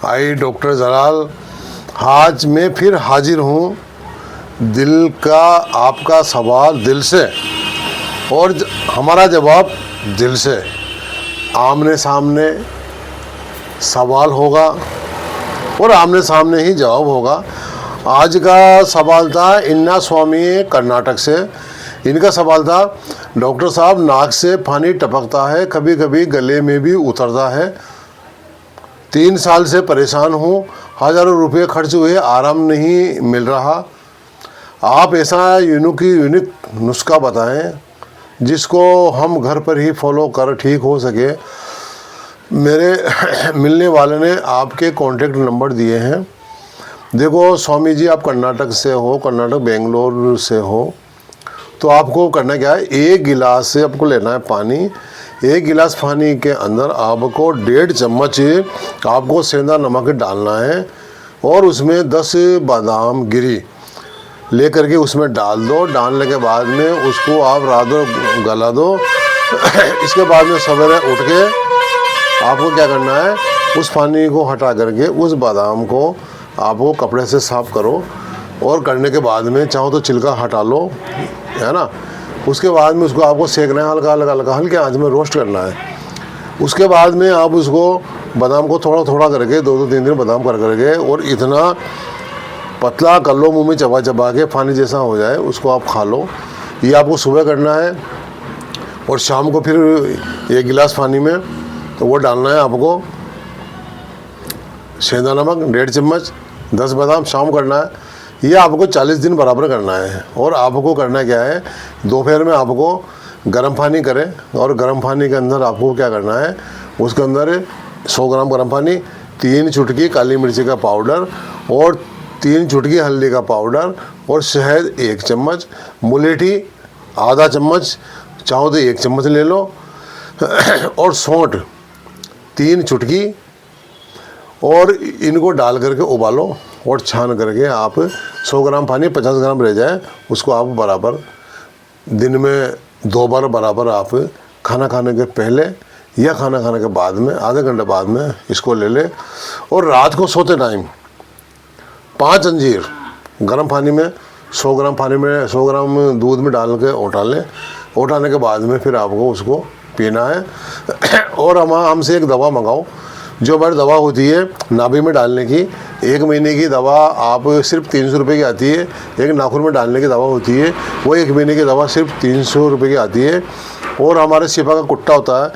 आई doctor जलाल, आज मैं फिर हाजिर हूँ दिल का आपका सवाल दिल से और हमारा जवाब दिल से। आमने सामने सवाल होगा और आमने सामने ही जवाब होगा। आज का सवाल था इन्ना स्वामी कर्नाटक से। इनका सवाल था, डॉक्टर साहब नाक से पानी टपकता है, कभी कभी गले में भी उतरता है। 3 साल से परेशान हूँ, हज़ारों रुपये खर्च हुए, आराम नहीं मिल रहा। आप ऐसा यूनिक नुस्खा बताएं जिसको हम घर पर ही फॉलो कर ठीक हो सके। मेरे मिलने वाले ने आपके कॉन्टेक्ट नंबर दिए हैं। देखो स्वामी जी, आप कर्नाटक से हो, कर्नाटक बेंगलोर से हो, तो आपको करना क्या है, 1 गिलास से आपको लेना है पानी। 1 गिलास पानी के अंदर आपको 1.5 चम्मच आपको सेंधा नमक डालना है और उसमें 10 बादाम गिरी ले करके उसमें डाल दो। डालने के बाद में उसको आप रात भर गला दो। इसके बाद में सवेरे उठ के आपको क्या करना है, उस पानी को हटा करके उस बादाम को आपको कपड़े से साफ़ करो और करने के बाद में चाहो तो छिलका हटा लो, है ना। उसके बाद में उसको आपको सेकना है, हल्के आंच में रोस्ट करना है। उसके बाद में आप उसको बादाम को थोड़ा थोड़ा करके 2-3 दिन बादाम कर करके और इतना पतला कर लो, मुंह में चबा चबा के पानी जैसा हो जाए, उसको आप खा लो। ये आपको सुबह करना है और शाम को फिर 1 गिलास पानी में तो वो डालना है आपको सेंधा नमक 1.5 चम्मच, 10 बादाम शाम करना है। ये आपको 40 दिन बराबर करना है। और आपको करना क्या है, दोपहर में आपको गर्म पानी करें और गर्म पानी के अंदर आपको क्या करना है, उसके अंदर 100 ग्राम गर्म पानी, 3 चुटकी काली मिर्ची का पाउडर और 3 चुटकी हल्दी का पाउडर और शहद 1 चम्मच, मुलेठी आधा चम्मच, चाहो तो 1 चम्मच ले लो और सौंठ 3 चुटकी, और इनको डाल करके उबालो और छान करके आप 100 ग्राम पानी 50 ग्राम रह जाए, उसको आप बराबर दिन में 2 बार बराबर आप खाना खाने के पहले या खाना खाने के बाद में आधे घंटे बाद में इसको ले ले। और रात को सोते टाइम 5 अंजीर गर्म पानी में 100 ग्राम पानी में 100 ग्राम दूध में डाल के उठा लें। उठाने के बाद में फिर आपको उसको पीना है। और हमसे एक दवा मंगाओ, जो हमारी दवा होती है नाभि में डालने की। 1 महीने की दवा आप सिर्फ 300 रुपये की आती है। एक नाखून में डालने की दवा होती है, वो 1 महीने की दवा सिर्फ 300 रुपये की आती है। और हमारे शिफा का कुट्टा होता है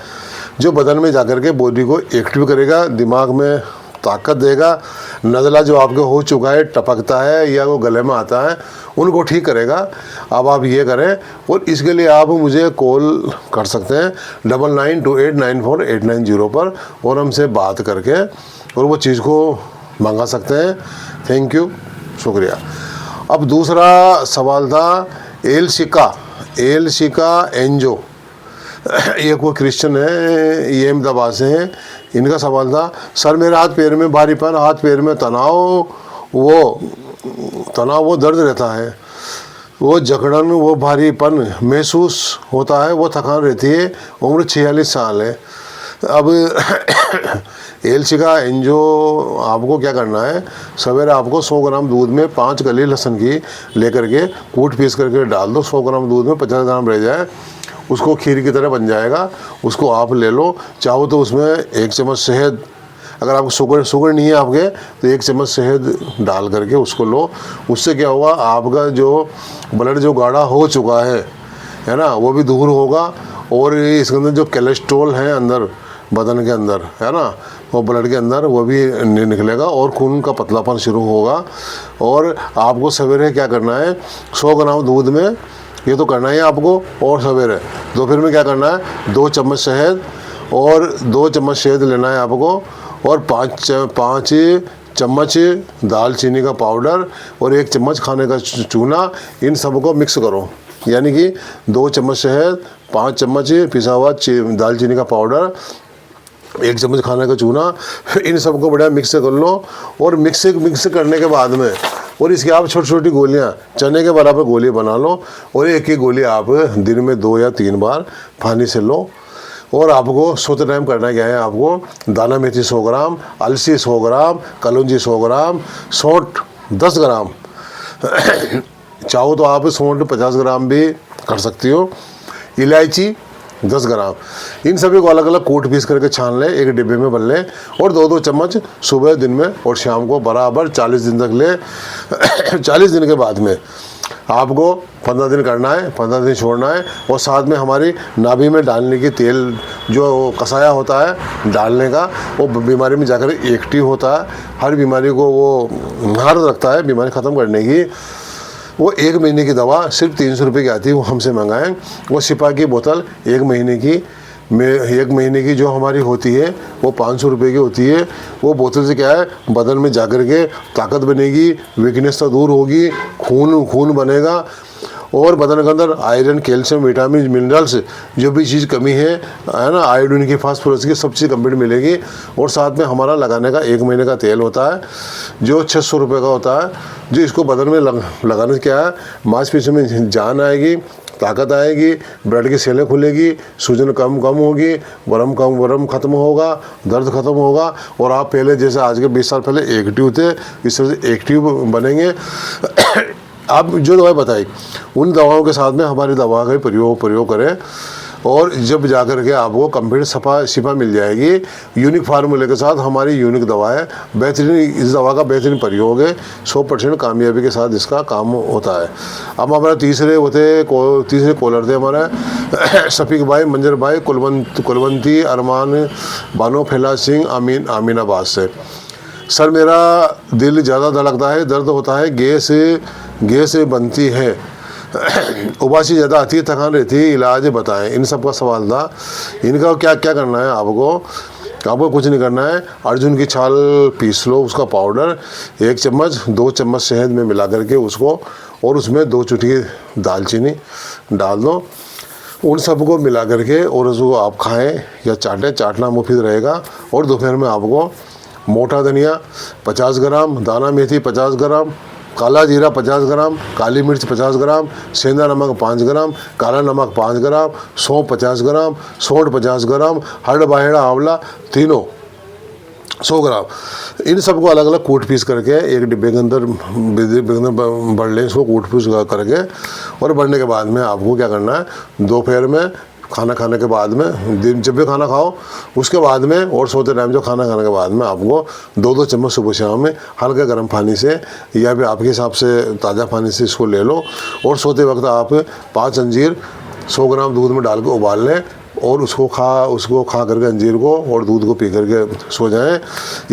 जो बदन में जाकर के बॉडी को एक्टिव करेगा, दिमाग में ताकत देगा, नज़ला जो आपके हो चुका है, टपकता है या वो गले में आता है, उनको ठीक करेगा। अब आप ये करें और इसके लिए आप मुझे कॉल कर सकते हैं 9928948990 पर और हमसे बात करके और वो चीज़ को मंगा सकते हैं। थैंक यू, शुक्रिया। अब दूसरा सवाल था एल शिका एंजो, ये कोई क्रिश्चियन है, ये अहमदाबाद से हैं। इनका सवाल था, सर मेरे हाथ पैर में भारीपन, हाथ पैर में तनाव वो दर्द रहता है, वो जकड़न, वो भारीपन महसूस होता है, वो थकान रहती है, उम्र 46 साल है। अब एलशिका एंजो आपको क्या करना है, सवेरे आपको 100 ग्राम दूध में 5 कली लहसुन की लेकर के कूट पीस करके डाल दो। 100 ग्राम दूध में 50 ग्राम रह जाए, उसको खीर की तरह बन जाएगा, उसको आप ले लो। चाहो तो उसमें 1 चम्मच शहद, अगर आपको शुगर नहीं है आपके तो 1 चम्मच शहद डाल करके उसको लो। उससे क्या होगा, आपका जो ब्लड जो गाढ़ा हो चुका है ना, वो भी दूर होगा। और इसके अंदर जो कोलेस्ट्रॉल है अंदर बदन के अंदर, है ना, वो ब्लड के अंदर वो भी निकलेगा और खून का पतलापन शुरू होगा। और आपको सवेरे क्या करना है, 100 ग्राम दूध में ये तो करना ही है आपको। और सवेरे दोपहर में क्या करना है, 2 चम्मच शहद और 2 चम्मच शहद लेना है आपको और 5 चम्मच दालचीनी का पाउडर और 1 चम्मच खाने का चूना, इन सबको मिक्स करो। यानी कि 2 चम्मच शहद, 5 चम्मच पिसा हुआ दालचीनी का पाउडर, 1 चम्मच खाने का चूना, इन सबको बढ़िया मिक्स कर लो। और मिक्स करने के बाद में और इसकी आप छोटी छोटी गोलियां चने के बराबर गोली बना लो और एक गोली आप दिन में 2 या 3 बार पानी से लो। और आपको सोते टाइम करना क्या है, आपको दाना मेथी 100 ग्राम, अलसी 100 ग्राम, कलौंजी 100 ग्राम, सौंठ 10 ग्राम, चाहो तो आप सौंठ 50 ग्राम भी कर सकती हो, इलायची 10 ग्राम, इन सभी को अलग अलग कूट पीस करके छान लें, एक डिब्बे में भर लें और 2-2 चम्मच सुबह, दिन में और शाम को बराबर 40 दिन तक लें। 40 दिन के बाद में आपको 15 दिन करना है, 15 दिन छोड़ना है। और साथ में हमारी नाभि में डालने की तेल जो कसाया होता है डालने का, वो बीमारी में जाकर एक्टिव होता है, हर बीमारी को वो महारत रखता है बीमारी ख़त्म करने की। वो 1 महीने की दवा सिर्फ 300 रुपये की आती है, वो हमसे मंगाएं। वो सिपा की बोतल 1 महीने की 1 महीने की जो हमारी होती है वो 500 रुपये की होती है। वो बोतल से क्या है, बदन में जाकर के ताकत बनेगी, वीकनेस तो दूर होगी, खून बनेगा और बदन के अंदर आयरन, कैल्शियम, विटामिन, मिनरल्स जो भी चीज़ कमी है ना, आयोडीन की, फास्फोरस की, सब चीज़ कंप्लीट मिलेगी। और साथ में हमारा लगाने का 1 महीने का तेल होता है जो 600 रुपये का होता है, जो इसको बदन में लगाने से क्या है, मांसपेशियों में जान आएगी, ताकत आएगी, ब्लड की सेलें खुलेगी, सूजन कम होगी, वरम खत्म होगा, दर्द खत्म होगा और आप पहले जैसे आज के 20 साल पहले एक्टिव थे, इस तरह से एक्टिव बनेंगे। आप जो दवाई बताई उन दवाओं के साथ में हमारी दवा का प्रयोग करें और जब जाकर के आपको कंप्लीट शिफा मिल जाएगी। यूनिक फार्मूले के साथ हमारी यूनिक दवा है, बेहतरीन, इस दवा का बेहतरीन प्रयोग है, 100% कामयाबी के साथ इसका काम होता है। अब हमारे तीसरे कॉलर थे हमारे शफीक भाई, मंजर भाई, कुलवंती, अरमान, बानो, फैला सिंह, अमीनाबाद से। सर मेरा दिल ज़्यादा धड़कता है, दर्द होता है, गैस बनती है, उबासी ज़्यादा आती है, थकान रहती है, इलाज बताएं। इन सब का सवाल था। इनका क्या करना है, आपको कुछ नहीं करना है। अर्जुन की छाल पीस लो, उसका पाउडर 1 चम्मच 2 चम्मच शहद में मिला करके उसको, और उसमें 2 चुटकी दालचीनी डाल दो, उन सबको मिला करके और उसको आप खाएं या चाटना मुफीद रहेगा। और दोपहर में आपको मोटा धनिया 50 ग्राम, दाना मेथी 50 ग्राम, काला जीरा 50 ग्राम, काली मिर्च 50 ग्राम, सेंधा नमक 5 ग्राम, काला नमक 5 ग्राम, सौंफ 50 ग्राम, सौंठ 50 ग्राम, हरड़ बाहेड़ा आंवला तीनों 100 ग्राम, इन सबको अलग अलग कूट पीस करके एक डिब्बे के अंदर बढ़ लें, इसको कूट पीस करके। और बढ़ने के बाद में आपको क्या करना है, दोपहर में खाना खाने के बाद में, दिन जब भी खाना खाओ उसके बाद में और सोते टाइम जो खाना खाने के बाद में आपको 2-2 चम्मच सुबह शाम में हल्का गर्म पानी से या फिर आपके हिसाब से ताज़ा पानी से इसको ले लो। और सोते वक्त आप 5 अंजीर 100 ग्राम दूध में डाल के उबाल लें और उसको खा करके अंजीर को और दूध को पी करके सो जाएं।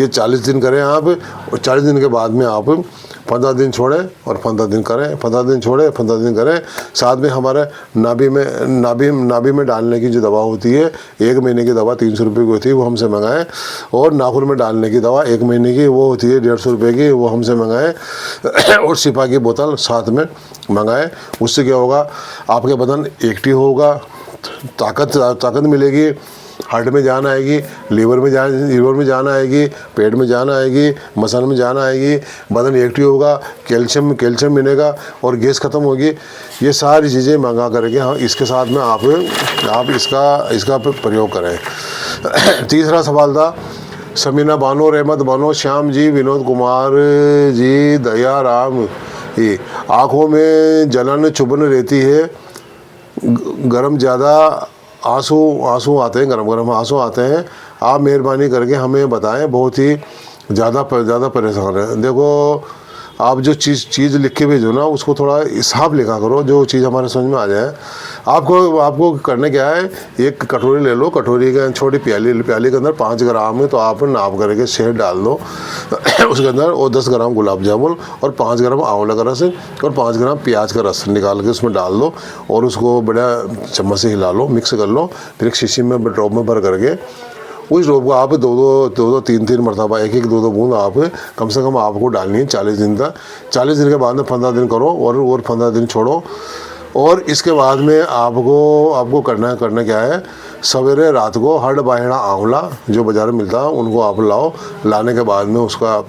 ये 40 दिन करें आप, और 40 दिन के बाद में आप 15 दिन छोड़ें और 15 दिन करें, 15 दिन छोड़ें, 15 दिन करें। साथ में हमारे नाभि में डालने की जो दवा होती है, 1 महीने की दवा 300 रुपये की होती है, वो हमसे मंगाएं। और नाखून में डालने की दवा 1 महीने की वो होती है 150 रुपये की, वो हमसे मंगाएं। और सिपा की बोतल साथ में मंगाएं। उससे क्या होगा, आपके बदन एक्टिव होगा, ताकत मिलेगी, हार्ट में जान आएगी, लीवर में जान आएगी, पेट में जान आएगी, मसल में जान आएगी, बदन एक्टिव होगा, कैल्शियम मिलेगा और गैस ख़त्म होगी। ये सारी चीज़ें मंगा करके हाँ इसके साथ में आप इसका प्रयोग करें। तीसरा सवाल था समीना बानो, रहमत बानो, श्याम जी, विनोद कुमार जी, दया राम, ये आँखों में जलन चुभन रहती है, गरम ज़्यादा आंसू आते हैं, गरम आंसू आते हैं, आप मेहरबानी करके हमें बताएं, बहुत ही ज़्यादा परेशान है। देखो आप जो चीज़ लिख के भेजो ना, उसको थोड़ा हिसाब लिखा करो, जो चीज़ हमारे समझ में आ जाए। आपको करने क्या है, एक कटोरी ले लो, कटोरी के छोटी प्याली के अंदर 5 ग्राम है, तो आप नाप करके शहद डाल दो उसके अंदर, और 10 ग्राम गुलाब जामुन और 5 ग्राम आंवला का रस और 5 ग्राम प्याज का रस निकाल के उसमें डाल दो और उसको बड़ा चम्मच से हिला लो, मिक्स कर लो। फिर एक शीशी में ड्रॉप में भर करके उस ड्रॉप को आप 2-2 3-3 मरतबा 1-1 2-2 बूंद आप कम से कम आपको डालनी है 40 दिन तक। 40 दिन के बाद में 15 दिन करो और 15 दिन छोड़ो। और इसके बाद में आपको करना क्या है, सवेरे रात को हरड़ बाहेड़ा आंवला जो बाज़ार में मिलता है उनको आप लाओ, लाने के बाद में उसका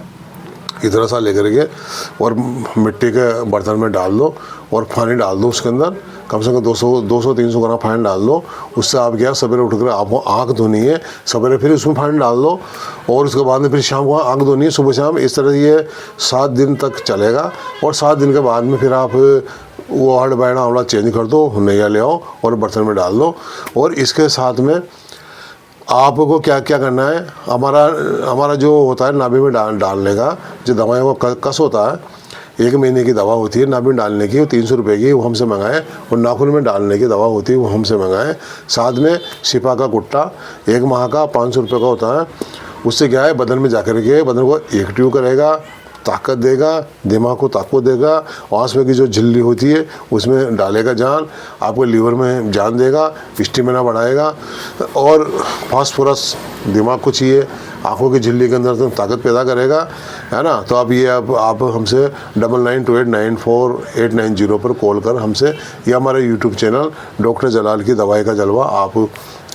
इतना सा लेकर के और मिट्टी के बर्तन में डाल दो और पानी डाल दो उसके अंदर, कम से कम 200-300 ग्राम पानी डाल दो। उससे आप क्या, सवेरे उठकर आपको आँख धोनी है, सवेरे फिर उसमें पानी डाल दो और उसके बाद में फिर शाम को आँख धोनी है, सुबह शाम। इस तरह ये 7 दिन तक चलेगा और 7 दिन के बाद में फिर आप वो हड बैठा आंवला चेंज कर दो, नया ले आओ और बर्तन में डाल दो। और इसके साथ में आपको क्या क्या करना है, हमारा जो होता है नाभि में डालने का जो दवाइयों का कस होता है, 1 महीने की दवा होती है नाभि में डालने की, वो 300 रुपये की, वो हमसे मंगाएं। और नाखून में डालने की दवा होती है, वो हमसे मंगाएं। साथ में शिपा का गुट्टा 1 माह का 500 रुपये का होता है। उससे क्या है, बदन में जाकर के बदन को एक्टिव करेगा, ताकत देगा, दिमाग को ताकत देगा। आँस में की जो झिल्ली होती है उसमें डालेगा जान, आपको लीवर में जान देगा, स्टेमिना बढ़ाएगा। और फास्फोरस दिमाग को चाहिए, आँखों की झिल्ली के अंदर तो ताकत पैदा करेगा, है ना। तो अब ये आप हमसे 9928948890 पर कॉल कर हमसे, या हमारे यूट्यूब चैनल डॉक्टर जलाल की दवाई का जलवा आप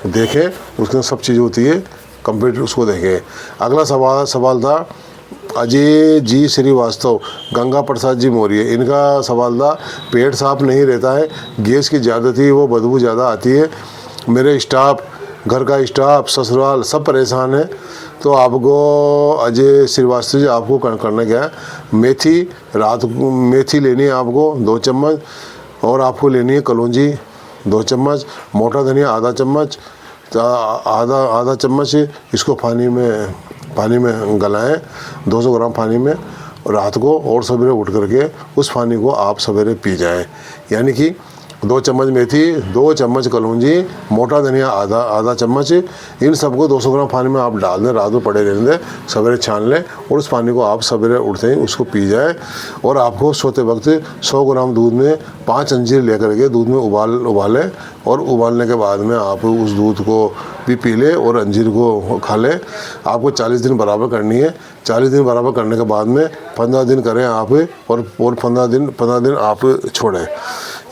देखें, उसके सब चीज़ होती है कंप्लीट, उसको देखें। अगला सवाल था अजय जी श्रीवास्तव, गंगा प्रसाद जी मौर्य, इनका सवाल था पेट साफ नहीं रहता है, गैस की ज़्यादा थी, वो बदबू ज़्यादा आती है, मेरे स्टाफ, घर का स्टाफ, ससुराल सब परेशान है। तो आपको अजय श्रीवास्तव जी आपको करना क्या है, मेथी रात को मेथी लेनी है आपको 2 चम्मच, और आपको लेनी है कलौंजी 2 चम्मच, मोटा धनिया आधा चम्मच, आधा चम्मच। इसको पानी में गलाएं 200 ग्राम पानी में रात को, और सवेरे उठ करके उस पानी को आप सवेरे पी जाएं। यानी कि 2 चम्मच मेथी, 2 चम्मच कलौंजी, मोटा धनिया आधा चम्मच, इन सबको 200 ग्राम पानी में आप डाल दें, रात में पड़े रहने दें, सवेरे छान लें और उस पानी को आप सवेरे उठते ही उसको पी जाए। और आपको सोते वक्त 100 ग्राम दूध में 5 अंजीर लेकर के दूध में उबालें, और उबालने के बाद में आप उस दूध को भी पी लें और अंजीर को खा लें। आपको 40 दिन बराबर करनी है। 40 दिन बराबर करने के बाद में 15 दिन करें आप, और 15 दिन आप छोड़ें।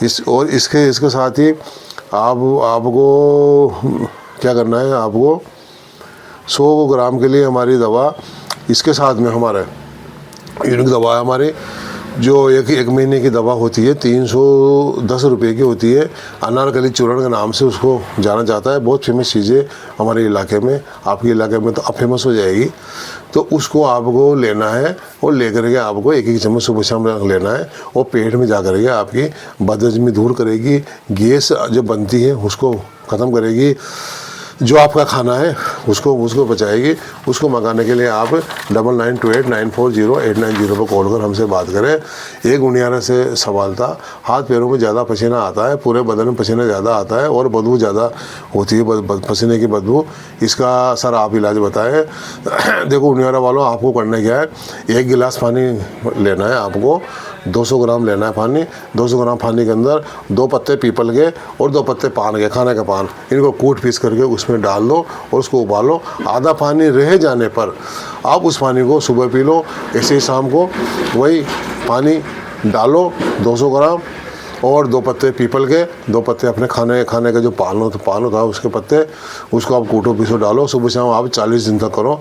इसके साथ ही आपको क्या करना है, आपको 100 ग्राम के लिए हमारी दवा, इसके साथ में हमारा यूनिक दवा है हमारी, जो एक महीने की दवा होती है, 310 रुपये की होती है, अनारकली चूर्ण के नाम से उसको जाना जाता है। बहुत फेमस चीज़ें हमारे इलाके में, आपके इलाके में तो अब फेमस हो जाएगी। तो उसको आपको लेना है और लेकर के आपको 1-1 चम्मच सुबह शाम लेना है, और पेट में जा कर के आपकी बदहजमी दूर करेगी, गैस जो बनती है उसको ख़त्म करेगी, जो आपका खाना है उसको बचाएगी। उसको मंगाने के लिए आप 9928940890 पर कॉल कर हमसे बात करें। एक गुनियारा से सवाल था, हाथ पैरों में ज़्यादा पसीना आता है, पूरे बदन में पसीना ज़्यादा आता है और बदबू ज़्यादा होती है, पसीने की बदबू, इसका सर आप इलाज बताएं। देखो गुनियारा वालों, आपको करना क्या है, 1 गिलास पानी लेना है, आपको 200 ग्राम लेना है पानी। 200 ग्राम पानी के अंदर 2 पत्ते पीपल के और 2 पत्ते पान के, खाने का पान, इनको कूट पीस करके उसमें डाल दो और उसको उबालो। आधा पानी रह जाने पर आप उस पानी को सुबह पी लो, ऐसे ही शाम को वही पानी डालो 200 ग्राम, और 2 पत्ते पीपल के, 2 पत्ते अपने खाने का जो पान होता है उसके पत्ते, उसको आप कूटो पीसो डालो। सुबह शाम आप 40 दिन तक करो।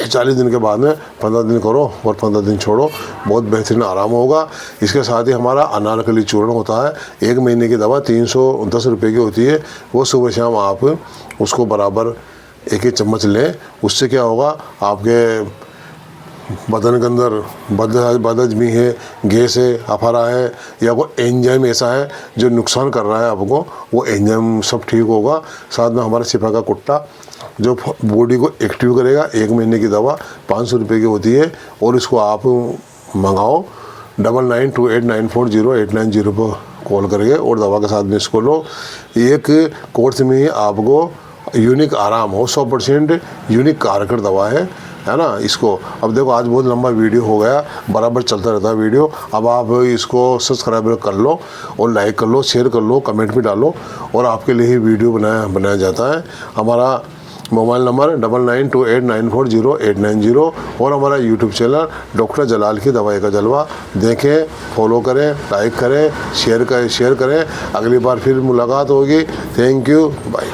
40 दिन के बाद में 15 दिन करो और 15 दिन छोड़ो, बहुत बेहतरीन आराम होगा। इसके साथ ही हमारा अनारकली चूर्ण होता है, 1 महीने की दवा 310 रुपये की होती है, वो सुबह शाम आप उसको बराबर 1-1 चम्मच लें। उससे क्या होगा, आपके बदन के अंदर बदहजमी है, गैस है, अफारा है, या कोई एंजाइम ऐसा है जो नुकसान कर रहा है आपको, वो एंजाइम सब ठीक होगा। साथ में हमारा शिफा का कुट्टा जो बॉडी को एक्टिव करेगा, 1 महीने की दवा 500 रुपये की होती है, और इसको आप मंगाओ 9928940890 पर कॉल करेंगे और दवा के साथ में इसको लो। एक कोर्स में ही आपको यूनिक आराम हो, 100% यूनिक कारगर दवा है ना। इसको अब देखो, आज बहुत लंबा वीडियो हो गया, बराबर चलता रहता है वीडियो। अब आप इसको सब्सक्राइब कर लो और लाइक कर लो, शेयर कर लो, कमेंट भी डालो, और आपके लिए ही वीडियो बनाया जाता है। हमारा मोबाइल नंबर 9928940890 और हमारा यूट्यूब चैनल डॉक्टर जलाल की दवाई का जलवा देखें, फॉलो करें, लाइक करें, शेयर करें। अगली बार फिर मुलाकात होगी। Thank you, bye.